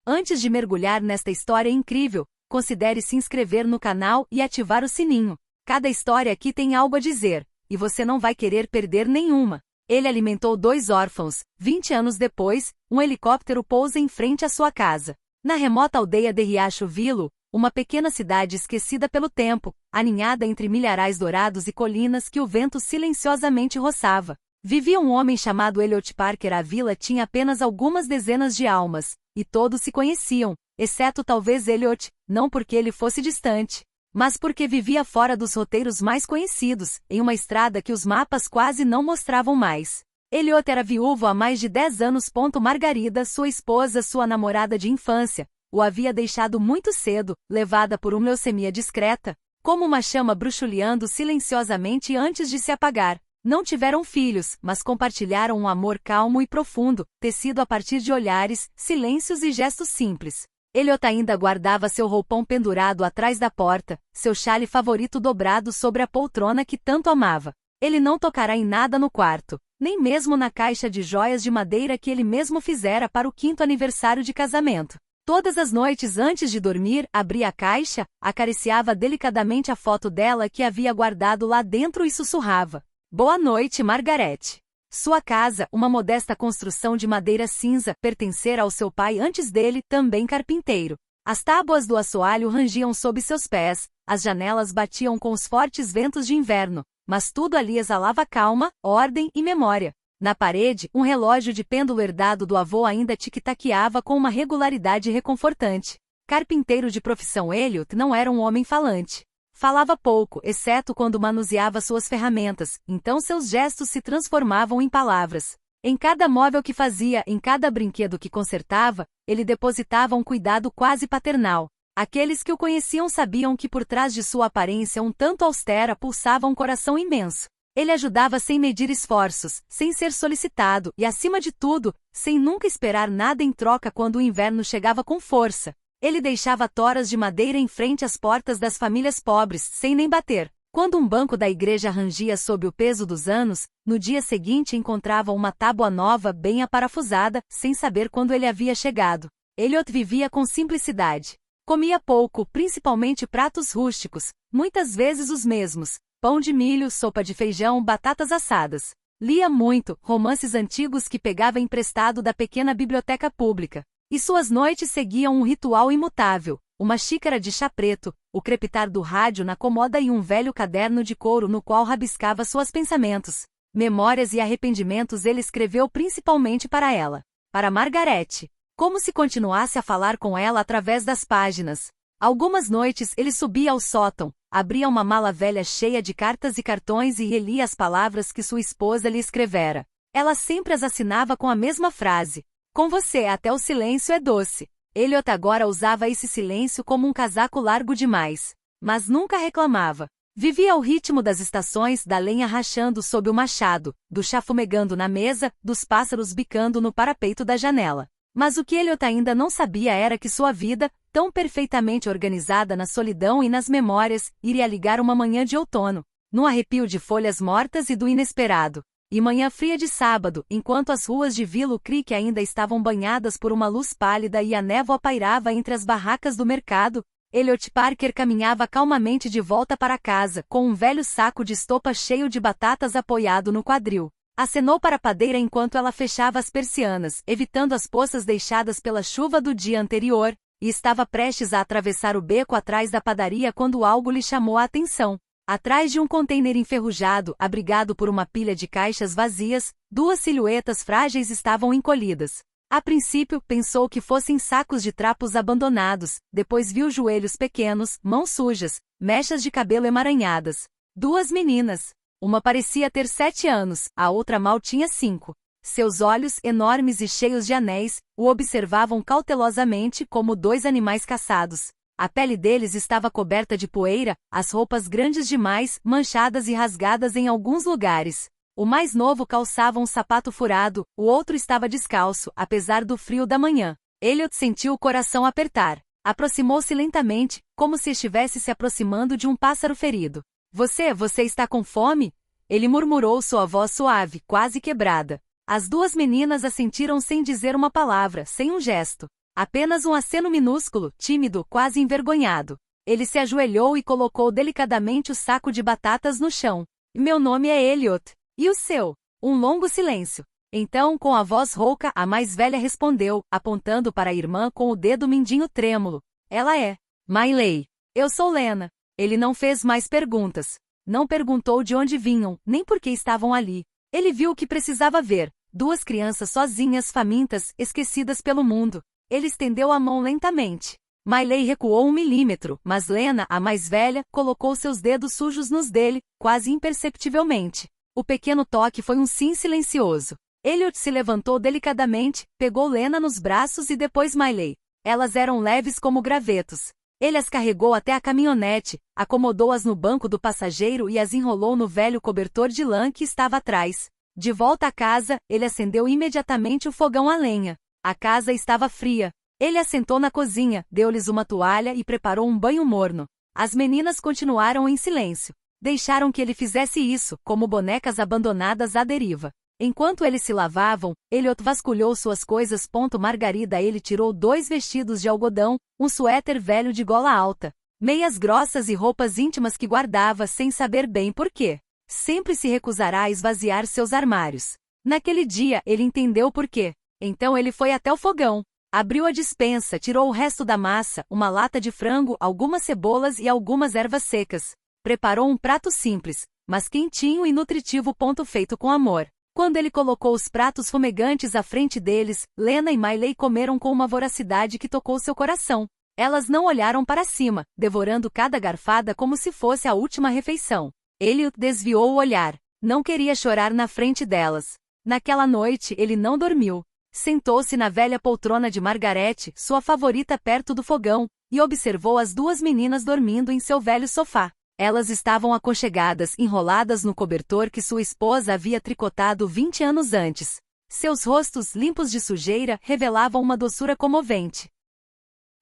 Antes de mergulhar nesta história incrível, considere se inscrever no canal e ativar o sininho. Cada história aqui tem algo a dizer, e você não vai querer perder nenhuma. Ele alimentou 2 órfãos. 20 anos depois, um helicóptero pousa em frente à sua casa. Na remota aldeia de Riacho Vilo, uma pequena cidade esquecida pelo tempo, aninhada entre milharais dourados e colinas que o vento silenciosamente roçava, vivia um homem chamado Elliot Parker. A vila tinha apenas algumas dezenas de almas, e todos se conheciam, exceto talvez Elliot, não porque ele fosse distante, mas porque vivia fora dos roteiros mais conhecidos, em uma estrada que os mapas quase não mostravam mais. Elliot era viúvo há mais de 10 anos. Margarida, sua esposa, sua namorada de infância, o havia deixado muito cedo, levada por uma leucemia discreta, como uma chama bruxuleando silenciosamente antes de se apagar. Não tiveram filhos, mas compartilharam um amor calmo e profundo, tecido a partir de olhares, silêncios e gestos simples. Elliot ainda guardava seu roupão pendurado atrás da porta, seu chale favorito dobrado sobre a poltrona que tanto amava. Ele não tocará em nada no quarto, nem mesmo na caixa de joias de madeira que ele mesmo fizera para o 5º aniversário de casamento. Todas as noites antes de dormir, abria a caixa, acariciava delicadamente a foto dela que havia guardado lá dentro e sussurrava: "Boa noite, Margaret." Sua casa, uma modesta construção de madeira cinza, pertencera ao seu pai antes dele, também carpinteiro. As tábuas do assoalho rangiam sob seus pés, as janelas batiam com os fortes ventos de inverno, mas tudo ali exalava calma, ordem e memória. Na parede, um relógio de pêndulo herdado do avô ainda tic-taqueava com uma regularidade reconfortante. Carpinteiro de profissão, Elliot não era um homem falante. Falava pouco, exceto quando manuseava suas ferramentas, então seus gestos se transformavam em palavras. Em cada móvel que fazia, em cada brinquedo que consertava, ele depositava um cuidado quase paternal. Aqueles que o conheciam sabiam que por trás de sua aparência um tanto austera pulsava um coração imenso. Ele ajudava sem medir esforços, sem ser solicitado e, acima de tudo, sem nunca esperar nada em troca. Quando o inverno chegava com força, ele deixava toras de madeira em frente às portas das famílias pobres, sem nem bater. Quando um banco da igreja rangia sob o peso dos anos, no dia seguinte encontrava uma tábua nova bem aparafusada, sem saber quando ele havia chegado. Elliot vivia com simplicidade. Comia pouco, principalmente pratos rústicos, muitas vezes os mesmos: pão de milho, sopa de feijão, batatas assadas. Lia muito, romances antigos que pegava emprestado da pequena biblioteca pública. E suas noites seguiam um ritual imutável: uma xícara de chá preto, o crepitar do rádio na comoda e um velho caderno de couro no qual rabiscava seus pensamentos, memórias e arrependimentos. Ele escreveu principalmente para ela, para Margaret, como se continuasse a falar com ela através das páginas. Algumas noites ele subia ao sótão, abria uma mala velha cheia de cartas e cartões e relia as palavras que sua esposa lhe escrevera. Ela sempre as assinava com a mesma frase: "Com você até o silêncio é doce." Elliot agora usava esse silêncio como um casaco largo demais, mas nunca reclamava. Vivia ao ritmo das estações, da lenha rachando sob o machado, do chá fumegando na mesa, dos pássaros bicando no parapeito da janela. Mas o que Elliot ainda não sabia era que sua vida, tão perfeitamente organizada na solidão e nas memórias, iria ligar uma manhã de outono, num arrepio de folhas mortas e do inesperado. E manhã fria de sábado, enquanto as ruas de Willow Creek ainda estavam banhadas por uma luz pálida e a névoa pairava entre as barracas do mercado, Elliot Parker caminhava calmamente de volta para casa, com um velho saco de estopa cheio de batatas apoiado no quadril. Acenou para a padeira enquanto ela fechava as persianas, evitando as poças deixadas pela chuva do dia anterior, e estava prestes a atravessar o beco atrás da padaria quando algo lhe chamou a atenção. Atrás de um container enferrujado, abrigado por uma pilha de caixas vazias, 2 silhuetas frágeis estavam encolhidas. A princípio, pensou que fossem sacos de trapos abandonados, depois viu joelhos pequenos, mãos sujas, mechas de cabelo emaranhadas. 2 meninas. Uma parecia ter 7 anos, a outra mal tinha 5. Seus olhos, enormes e cheios de anéis, o observavam cautelosamente como 2 animais caçados. A pele deles estava coberta de poeira, as roupas grandes demais, manchadas e rasgadas em alguns lugares. O mais novo calçava um sapato furado, o outro estava descalço, apesar do frio da manhã. Elliot sentiu o coração apertar. Aproximou-se lentamente, como se estivesse se aproximando de um pássaro ferido. Você está com fome?" Ele murmurou, sua voz suave, quase quebrada. As 2 meninas assentiram sem dizer uma palavra, sem um gesto. Apenas um aceno minúsculo, tímido, quase envergonhado. Ele se ajoelhou e colocou delicadamente o saco de batatas no chão. Meu nome é Elliot. E o seu? Um longo silêncio. Então, com a voz rouca, a mais velha respondeu, apontando para a irmã com o dedo mindinho trêmulo. Ela é Miley. Eu sou Lena. Ele não fez mais perguntas. Não perguntou de onde vinham, nem por que estavam ali. Ele viu o que precisava ver. Duas crianças sozinhas, famintas, esquecidas pelo mundo. Ele estendeu a mão lentamente. Miley recuou 1 milímetro, mas Lena, a mais velha, colocou seus dedos sujos nos dele, quase imperceptivelmente. O pequeno toque foi um sim silencioso. Elliot se levantou delicadamente, pegou Lena nos braços e depois Miley. Elas eram leves como gravetos. Ele as carregou até a caminhonete, acomodou-as no banco do passageiro e as enrolou no velho cobertor de lã que estava atrás. De volta à casa, ele acendeu imediatamente o fogão a lenha. A casa estava fria. Ele assentou na cozinha, deu-lhes uma toalha e preparou um banho morno. As meninas continuaram em silêncio. Deixaram que ele fizesse isso, como bonecas abandonadas à deriva. Enquanto eles se lavavam, Elliot vasculhou suas coisas. Margarida. Ele tirou 2 vestidos de algodão, um suéter velho de gola alta, meias grossas e roupas íntimas que guardava sem saber bem por quê. Sempre se recusará a esvaziar seus armários. Naquele dia, ele entendeu por quê. Então ele foi até o fogão. Abriu a despensa, tirou o resto da massa, uma lata de frango, algumas cebolas e algumas ervas secas. Preparou um prato simples, mas quentinho e nutritivo. Feito com amor. Quando ele colocou os pratos fumegantes à frente deles, Lena e Miley comeram com uma voracidade que tocou seu coração. Elas não olharam para cima, devorando cada garfada como se fosse a última refeição. Elliot desviou o olhar. Não queria chorar na frente delas. Naquela noite, ele não dormiu. Sentou-se na velha poltrona de Margaret, sua favorita, perto do fogão, e observou as 2 meninas dormindo em seu velho sofá. Elas estavam aconchegadas, enroladas no cobertor que sua esposa havia tricotado 20 anos antes. Seus rostos, limpos de sujeira, revelavam uma doçura comovente.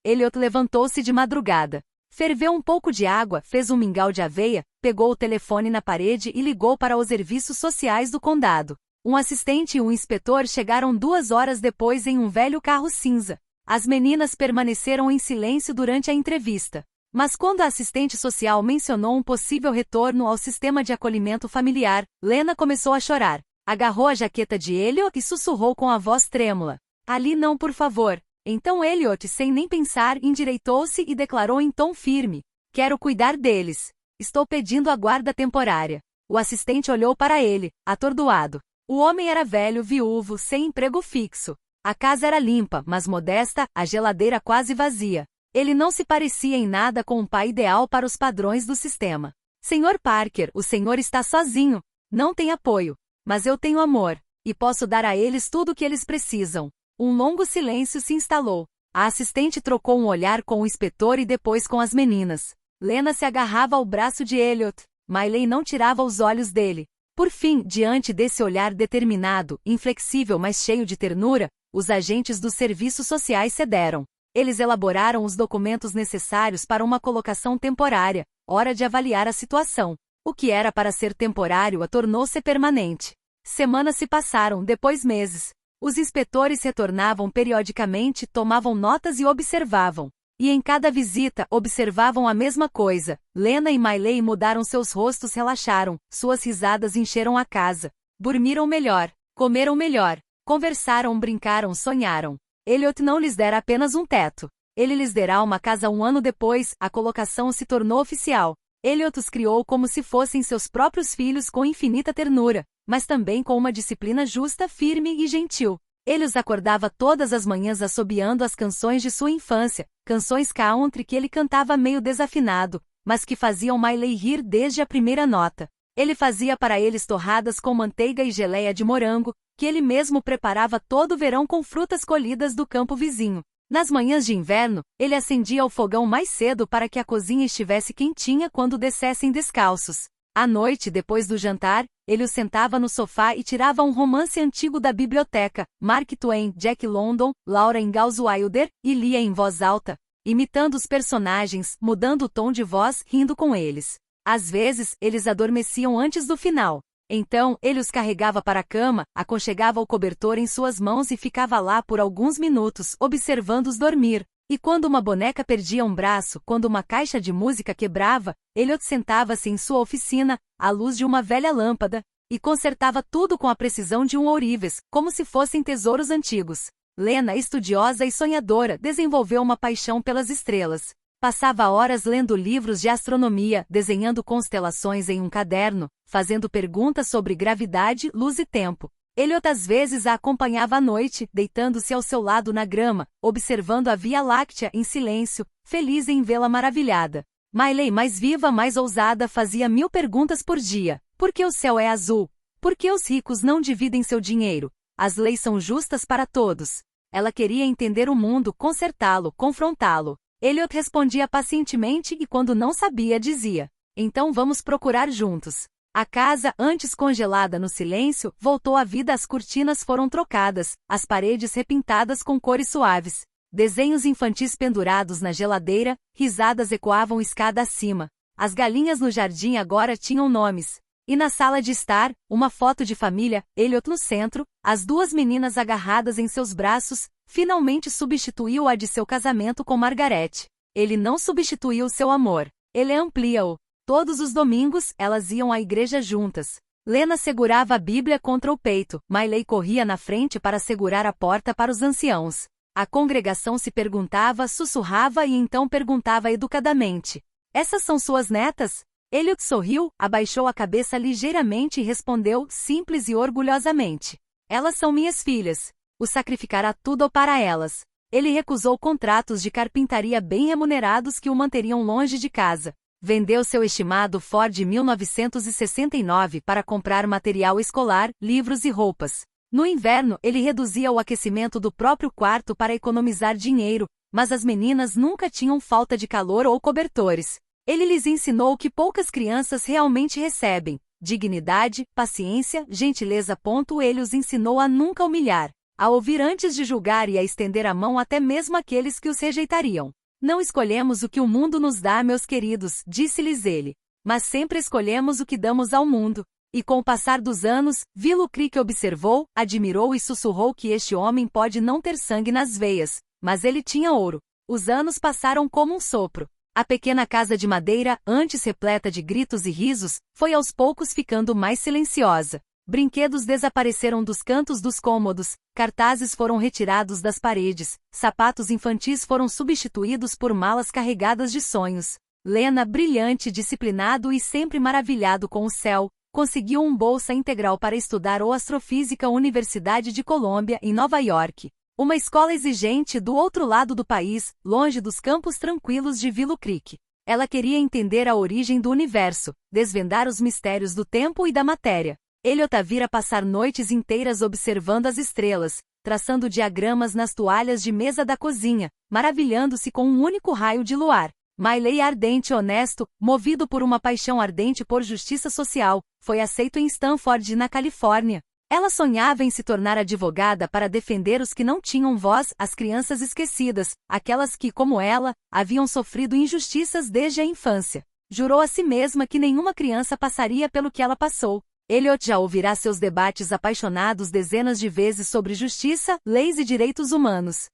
Elliot levantou-se de madrugada. Ferveu um pouco de água, fez um mingau de aveia, pegou o telefone na parede e ligou para os serviços sociais do condado. Um assistente e um inspetor chegaram 2 horas depois em um velho carro cinza. As meninas permaneceram em silêncio durante a entrevista. Mas quando a assistente social mencionou um possível retorno ao sistema de acolhimento familiar, Lena começou a chorar. Agarrou a jaqueta de Elliot e sussurrou com a voz trêmula. Ali não, por favor. Então Elliot, sem nem pensar, endireitou-se e declarou em tom firme. Quero cuidar deles. Estou pedindo a guarda temporária. O assistente olhou para ele, atordoado. O homem era velho, viúvo, sem emprego fixo. A casa era limpa, mas modesta, a geladeira quase vazia. Ele não se parecia em nada com um pai ideal para os padrões do sistema. Sr. Parker, o senhor está sozinho. Não tem apoio. Mas eu tenho amor. E posso dar a eles tudo o que eles precisam. Um longo silêncio se instalou. A assistente trocou um olhar com o inspetor e depois com as meninas. Lena se agarrava ao braço de Elliot. Miley não tirava os olhos dele. Por fim, diante desse olhar determinado, inflexível mas cheio de ternura, os agentes dos serviços sociais cederam. Eles elaboraram os documentos necessários para uma colocação temporária. Hora de avaliar a situação. O que era para ser temporário tornou-se permanente. Semanas se passaram, depois meses. Os inspetores retornavam periodicamente, tomavam notas e observavam. E em cada visita, observavam a mesma coisa. Lena e Miley mudaram seus rostos, relaxaram, suas risadas encheram a casa. Dormiram melhor, comeram melhor, conversaram, brincaram, sonharam. Elliot não lhes dera apenas um teto. Ele lhes derá uma casa 1 ano depois, a colocação se tornou oficial. Elliot os criou como se fossem seus próprios filhos com infinita ternura, mas também com uma disciplina justa, firme e gentil. Ele os acordava todas as manhãs assobiando as canções de sua infância, canções country que ele cantava meio desafinado, mas que faziam Miley rir desde a primeira nota. Ele fazia para eles torradas com manteiga e geleia de morango, que ele mesmo preparava todo verão com frutas colhidas do campo vizinho. Nas manhãs de inverno, ele acendia o fogão mais cedo para que a cozinha estivesse quentinha quando descessem descalços. À noite, depois do jantar, ele os sentava no sofá e tirava um romance antigo da biblioteca, Mark Twain, Jack London, Laura Ingalls Wilder, e lia em voz alta, imitando os personagens, mudando o tom de voz, rindo com eles. Às vezes, eles adormeciam antes do final. Então, ele os carregava para a cama, aconchegava o cobertor em suas mãos e ficava lá por alguns minutos, observando-os dormir. E quando uma boneca perdia um braço, quando uma caixa de música quebrava, Elliot sentava-se em sua oficina, à luz de uma velha lâmpada, e consertava tudo com a precisão de um ourives, como se fossem tesouros antigos. Lena, estudiosa e sonhadora, desenvolveu uma paixão pelas estrelas. Passava horas lendo livros de astronomia, desenhando constelações em um caderno, fazendo perguntas sobre gravidade, luz e tempo. Elliot às vezes a acompanhava à noite, deitando-se ao seu lado na grama, observando a Via Láctea em silêncio, feliz em vê-la maravilhada. Miley, mais viva, mais ousada, fazia 1000 perguntas por dia. Por que o céu é azul? Por que os ricos não dividem seu dinheiro? As leis são justas para todos. Ela queria entender o mundo, consertá-lo, confrontá-lo. Elliot respondia pacientemente e quando não sabia dizia: então vamos procurar juntos. A casa, antes congelada no silêncio, voltou à vida. As cortinas foram trocadas, as paredes repintadas com cores suaves. Desenhos infantis pendurados na geladeira, risadas ecoavam escada acima. As galinhas no jardim agora tinham nomes. E na sala de estar, uma foto de família, Elliot no centro, as 2 meninas agarradas em seus braços, finalmente substituiu a de seu casamento com Margaret. Ele não substituiu seu amor. Ele amplia-o. Todos os domingos, elas iam à igreja juntas. Lena segurava a Bíblia contra o peito, Miley corria na frente para segurar a porta para os anciãos. A congregação se perguntava, sussurrava e então perguntava educadamente: essas são suas netas? Elliot sorriu, abaixou a cabeça ligeiramente e respondeu, simples e orgulhosamente: elas são minhas filhas. O sacrificará tudo para elas. Ele recusou contratos de carpintaria bem remunerados que o manteriam longe de casa. Vendeu seu estimado Ford 1969 para comprar material escolar, livros e roupas. No inverno, ele reduzia o aquecimento do próprio quarto para economizar dinheiro, mas as meninas nunca tinham falta de calor ou cobertores. Ele lhes ensinou o que poucas crianças realmente recebem: dignidade, paciência, gentileza. Ele os ensinou a nunca humilhar, a ouvir antes de julgar e a estender a mão até mesmo àqueles que os rejeitariam. Não escolhemos o que o mundo nos dá, meus queridos, disse-lhes ele, mas sempre escolhemos o que damos ao mundo. E com o passar dos anos, Willow Creek observou, admirou e sussurrou que este homem pode não ter sangue nas veias, mas ele tinha ouro. Os anos passaram como um sopro. A pequena casa de madeira, antes repleta de gritos e risos, foi aos poucos ficando mais silenciosa. Brinquedos desapareceram dos cantos dos cômodos, cartazes foram retirados das paredes, sapatos infantis foram substituídos por malas carregadas de sonhos. Lena, brilhante, disciplinado e sempre maravilhado com o céu, conseguiu bolsa integral para estudar astrofísica à Universidade de Colômbia, em Nova York. Uma escola exigente do outro lado do país, longe dos campos tranquilos de Willow Creek. Ela queria entender a origem do universo, desvendar os mistérios do tempo e da matéria. Elliot a vira passar noites inteiras observando as estrelas, traçando diagramas nas toalhas de mesa da cozinha, maravilhando-se com um único raio de luar. Miley, ardente e honesto, movido por uma paixão ardente por justiça social, foi aceito em Stanford, na Califórnia. Ela sonhava em se tornar advogada para defender os que não tinham voz, as crianças esquecidas, aquelas que, como ela, haviam sofrido injustiças desde a infância. Jurou a si mesma que nenhuma criança passaria pelo que ela passou. Elliot já ouvirá seus debates apaixonados dezenas de vezes sobre justiça, leis e direitos humanos.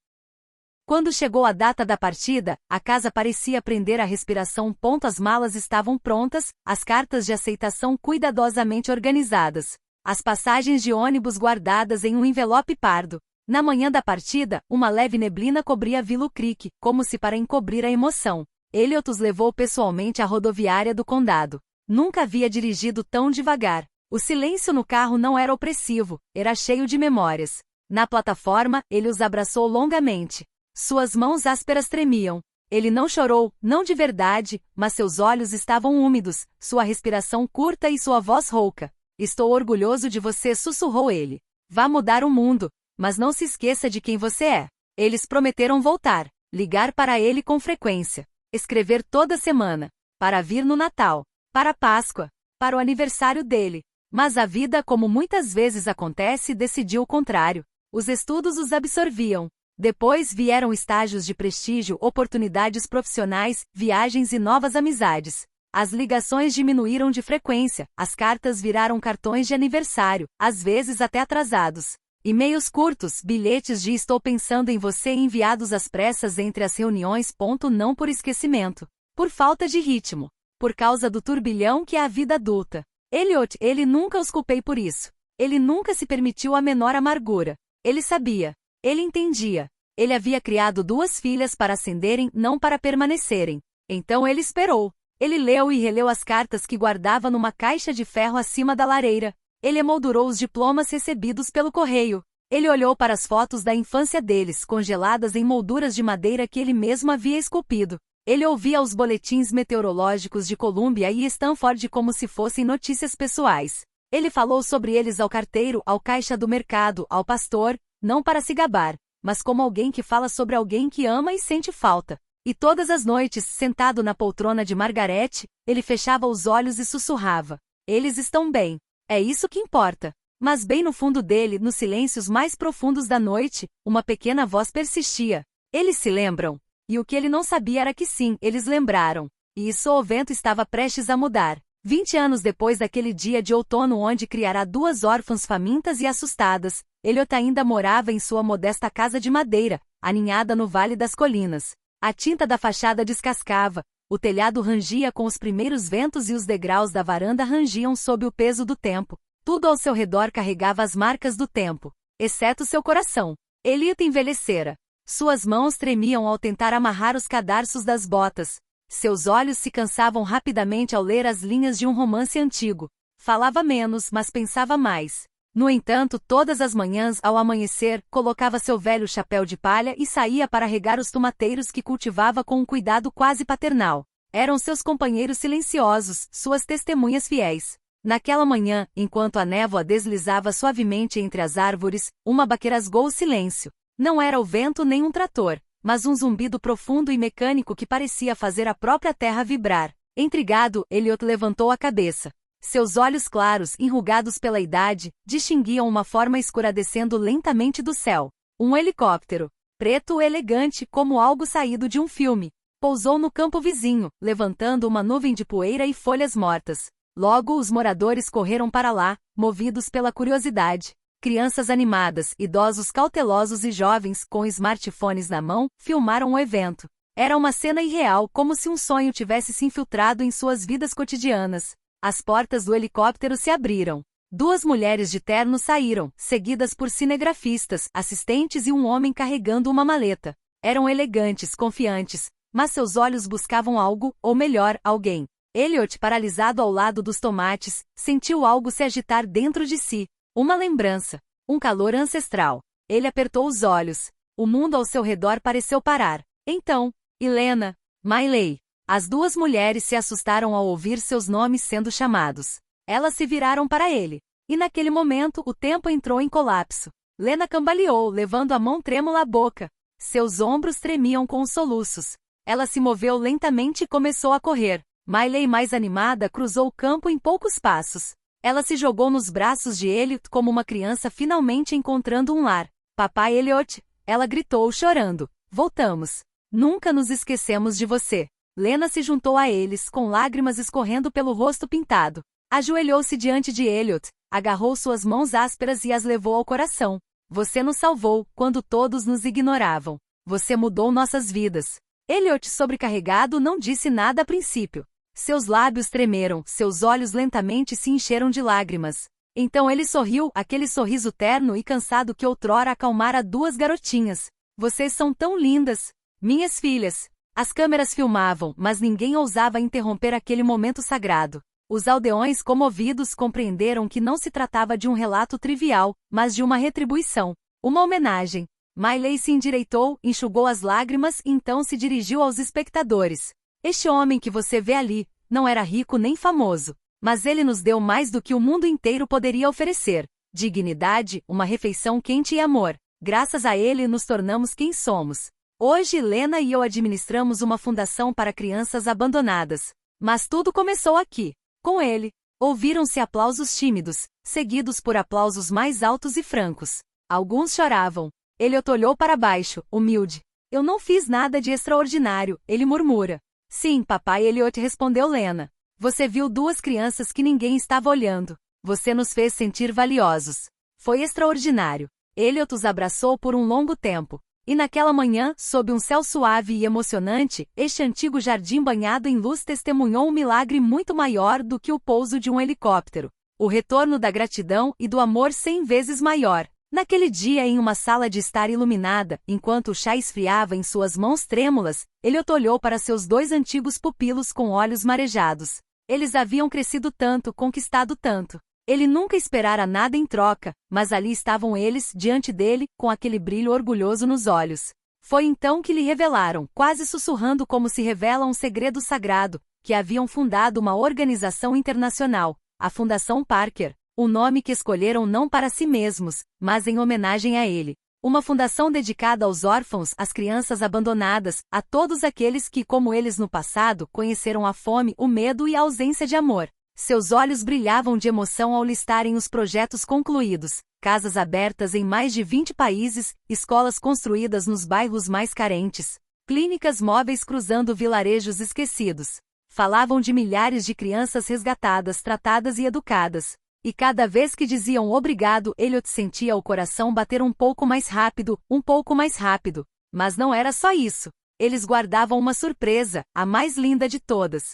Quando chegou a data da partida, a casa parecia prender a respiração. As malas estavam prontas, as cartas de aceitação cuidadosamente organizadas, as passagens de ônibus guardadas em um envelope pardo. Na manhã da partida, uma leve neblina cobria Willow Creek, como se para encobrir a emoção. Elliot os levou pessoalmente à rodoviária do condado. Nunca havia dirigido tão devagar. O silêncio no carro não era opressivo, era cheio de memórias. Na plataforma, ele os abraçou longamente. Suas mãos ásperas tremiam. Ele não chorou, não de verdade, mas seus olhos estavam úmidos, sua respiração curta e sua voz rouca. Estou orgulhoso de você, sussurrou ele. Vá mudar o mundo, mas não se esqueça de quem você é. Eles prometeram voltar, ligar para ele com frequência, escrever toda semana, para vir no Natal, para a Páscoa, para o aniversário dele. Mas a vida, como muitas vezes acontece, decidiu o contrário. Os estudos os absorviam. Depois vieram estágios de prestígio, oportunidades profissionais, viagens e novas amizades. As ligações diminuíram de frequência, as cartas viraram cartões de aniversário, às vezes até atrasados. E-mails curtos, bilhetes de estou pensando em você enviados às pressas entre as reuniões. Não por esquecimento. Por falta de ritmo. Por causa do turbilhão que é a vida adulta. Ele nunca os culpei por isso. Ele nunca se permitiu a menor amargura. Ele sabia. Ele entendia. Ele havia criado 2 filhas para ascenderem, não para permanecerem. Então ele esperou. Ele leu e releu as cartas que guardava numa caixa de ferro acima da lareira. Ele emoldurou os diplomas recebidos pelo correio. Ele olhou para as fotos da infância deles, congeladas em molduras de madeira que ele mesmo havia esculpido. Ele ouvia os boletins meteorológicos de Columbia e Stanford como se fossem notícias pessoais. Ele falou sobre eles ao carteiro, ao caixa do mercado, ao pastor, não para se gabar, mas como alguém que fala sobre alguém que ama e sente falta. E todas as noites, sentado na poltrona de Margaret, ele fechava os olhos e sussurrava: eles estão bem. É isso que importa. Mas bem no fundo dele, nos silêncios mais profundos da noite, uma pequena voz persistia. Eles se lembram? E o que ele não sabia era que sim, eles lembraram. E isso o vento estava prestes a mudar. 20 anos depois daquele dia de outono onde criara 2 órfãs famintas e assustadas, Elliot ainda morava em sua modesta casa de madeira, aninhada no Vale das Colinas. A tinta da fachada descascava, o telhado rangia com os primeiros ventos e os degraus da varanda rangiam sob o peso do tempo. Tudo ao seu redor carregava as marcas do tempo, exceto seu coração. Elliot envelhecera. Suas mãos tremiam ao tentar amarrar os cadarços das botas. Seus olhos se cansavam rapidamente ao ler as linhas de um romance antigo. Falava menos, mas pensava mais. No entanto, todas as manhãs, ao amanhecer, colocava seu velho chapéu de palha e saía para regar os tomateiros que cultivava com um cuidado quase paternal. Eram seus companheiros silenciosos, suas testemunhas fiéis. Naquela manhã, enquanto a névoa deslizava suavemente entre as árvores, uma baqueira rasgou o silêncio. Não era o vento nem um trator, mas um zumbido profundo e mecânico que parecia fazer a própria terra vibrar. Intrigado, Elliot levantou a cabeça. Seus olhos claros, enrugados pela idade, distinguiam uma forma escura descendo lentamente do céu. Um helicóptero, preto elegante como algo saído de um filme, pousou no campo vizinho, levantando uma nuvem de poeira e folhas mortas. Logo os moradores correram para lá, movidos pela curiosidade. Crianças animadas, idosos cautelosos e jovens, com smartphones na mão, filmaram o evento. Era uma cena irreal, como se um sonho tivesse se infiltrado em suas vidas cotidianas. As portas do helicóptero se abriram. 2 mulheres de terno saíram, seguidas por cinegrafistas, assistentes e um homem carregando uma maleta. Eram elegantes, confiantes, mas seus olhos buscavam algo, ou melhor, alguém. Elliot, paralisado ao lado dos tomates, sentiu algo se agitar dentro de si. Uma lembrança. Um calor ancestral. Ele apertou os olhos. O mundo ao seu redor pareceu parar. Então, Helena, Miley. As 2 mulheres se assustaram ao ouvir seus nomes sendo chamados. Elas se viraram para ele. E naquele momento, o tempo entrou em colapso. Lena cambaleou, levando a mão trêmula à boca. Seus ombros tremiam com os soluços. Ela se moveu lentamente e começou a correr. Miley, mais animada, cruzou o campo em poucos passos. Ela se jogou nos braços de Elliot como uma criança finalmente encontrando um lar. Papai Elliot, ela gritou chorando. Voltamos. Nunca nos esquecemos de você. Lena se juntou a eles, com lágrimas escorrendo pelo rosto pintado. Ajoelhou-se diante de Elliot, agarrou suas mãos ásperas e as levou ao coração. Você nos salvou, quando todos nos ignoravam. Você mudou nossas vidas. Elliot, sobrecarregado, não disse nada a princípio. Seus lábios tremeram, seus olhos lentamente se encheram de lágrimas. Então ele sorriu, aquele sorriso terno e cansado que outrora acalmara 2 garotinhas. Vocês são tão lindas. Minhas filhas. As câmeras filmavam, mas ninguém ousava interromper aquele momento sagrado. Os aldeões comovidos compreenderam que não se tratava de um relato trivial, mas de uma retribuição. Uma homenagem. Miley se endireitou, enxugou as lágrimas e então se dirigiu aos espectadores. Este homem que você vê ali, não era rico nem famoso, mas ele nos deu mais do que o mundo inteiro poderia oferecer. Dignidade, uma refeição quente e amor. Graças a ele nos tornamos quem somos. Hoje Lena e eu administramos uma fundação para crianças abandonadas. Mas tudo começou aqui. Com ele. Ouviram-se aplausos tímidos, seguidos por aplausos mais altos e francos. Alguns choravam. Elliot olhou para baixo, humilde. Eu não fiz nada de extraordinário, ele murmura. Sim, papai, Elliot, respondeu Lena. Você viu duas crianças que ninguém estava olhando. Você nos fez sentir valiosos. Foi extraordinário. Elliot os abraçou por um longo tempo. E naquela manhã, sob um céu suave e emocionante, este antigo jardim banhado em luz testemunhou um milagre muito maior do que o pouso de um helicóptero. O retorno da gratidão e do amor 100 vezes maior. Naquele dia, em uma sala de estar iluminada, enquanto o chá esfriava em suas mãos trêmulas, Elliot olhou para seus dois antigos pupilos com olhos marejados. Eles haviam crescido tanto, conquistado tanto. Ele nunca esperara nada em troca, mas ali estavam eles, diante dele, com aquele brilho orgulhoso nos olhos. Foi então que lhe revelaram, quase sussurrando como se revela um segredo sagrado, que haviam fundado uma organização internacional, a Fundação Parker, o nome que escolheram não para si mesmos, mas em homenagem a ele. Uma fundação dedicada aos órfãos, às crianças abandonadas, a todos aqueles que, como eles no passado, conheceram a fome, o medo e a ausência de amor. Seus olhos brilhavam de emoção ao listarem os projetos concluídos, casas abertas em mais de 20 países, escolas construídas nos bairros mais carentes, clínicas móveis cruzando vilarejos esquecidos. Falavam de milhares de crianças resgatadas, tratadas e educadas. E cada vez que diziam obrigado, Elliot sentia o coração bater um pouco mais rápido, um pouco mais rápido. Mas não era só isso. Eles guardavam uma surpresa, a mais linda de todas.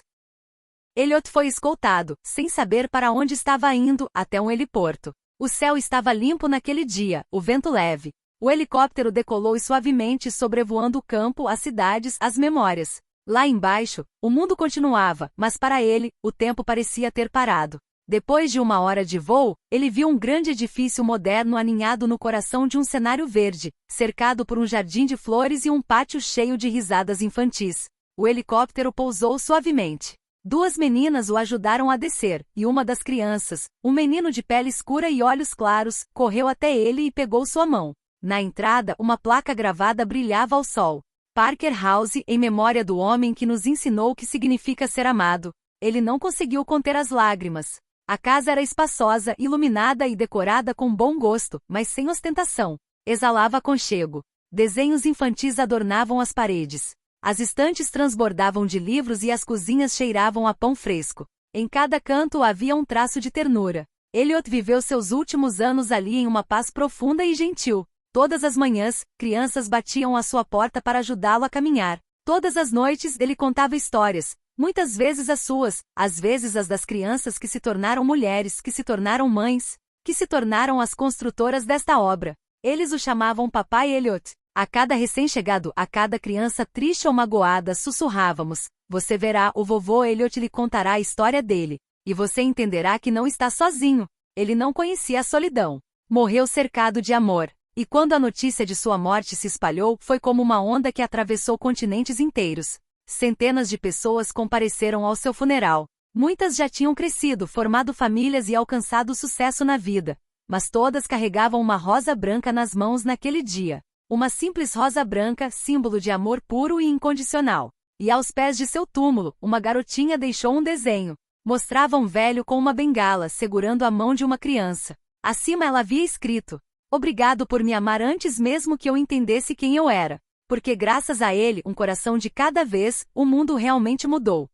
Elliot foi escoltado, sem saber para onde estava indo, até um heliporto. O céu estava limpo naquele dia, o vento leve. O helicóptero decolou suavemente sobrevoando o campo, as cidades, as memórias. Lá embaixo, o mundo continuava, mas para ele, o tempo parecia ter parado. Depois de 1 hora de voo, ele viu um grande edifício moderno aninhado no coração de um cenário verde, cercado por um jardim de flores e um pátio cheio de risadas infantis. O helicóptero pousou suavemente. Duas meninas o ajudaram a descer, e uma das crianças, um menino de pele escura e olhos claros, correu até ele e pegou sua mão. Na entrada, uma placa gravada brilhava ao sol. Parker House, em memória do homem que nos ensinou o que significa ser amado. Ele não conseguiu conter as lágrimas. A casa era espaçosa, iluminada e decorada com bom gosto, mas sem ostentação. Exalava aconchego. Desenhos infantis adornavam as paredes. As estantes transbordavam de livros e as cozinhas cheiravam a pão fresco. Em cada canto havia um traço de ternura. Elliot viveu seus últimos anos ali em uma paz profunda e gentil. Todas as manhãs, crianças batiam à sua porta para ajudá-lo a caminhar. Todas as noites, ele contava histórias. Muitas vezes as suas, às vezes as das crianças que se tornaram mulheres, que se tornaram mães, que se tornaram as construtoras desta obra. Eles o chamavam Papai Elliot. A cada recém-chegado, a cada criança triste ou magoada, sussurrávamos: você verá, o vovô Elliot lhe contará a história dele. E você entenderá que não está sozinho. Ele não conhecia a solidão. Morreu cercado de amor. E quando a notícia de sua morte se espalhou, foi como uma onda que atravessou continentes inteiros. Centenas de pessoas compareceram ao seu funeral. Muitas já tinham crescido, formado famílias e alcançado sucesso na vida. Mas todas carregavam uma rosa branca nas mãos naquele dia. Uma simples rosa branca, símbolo de amor puro e incondicional. E aos pés de seu túmulo, uma garotinha deixou um desenho. Mostrava um velho com uma bengala, segurando a mão de uma criança. Acima ela havia escrito: obrigado por me amar antes mesmo que eu entendesse quem eu era. Porque graças a ele, um coração de cada vez, o mundo realmente mudou.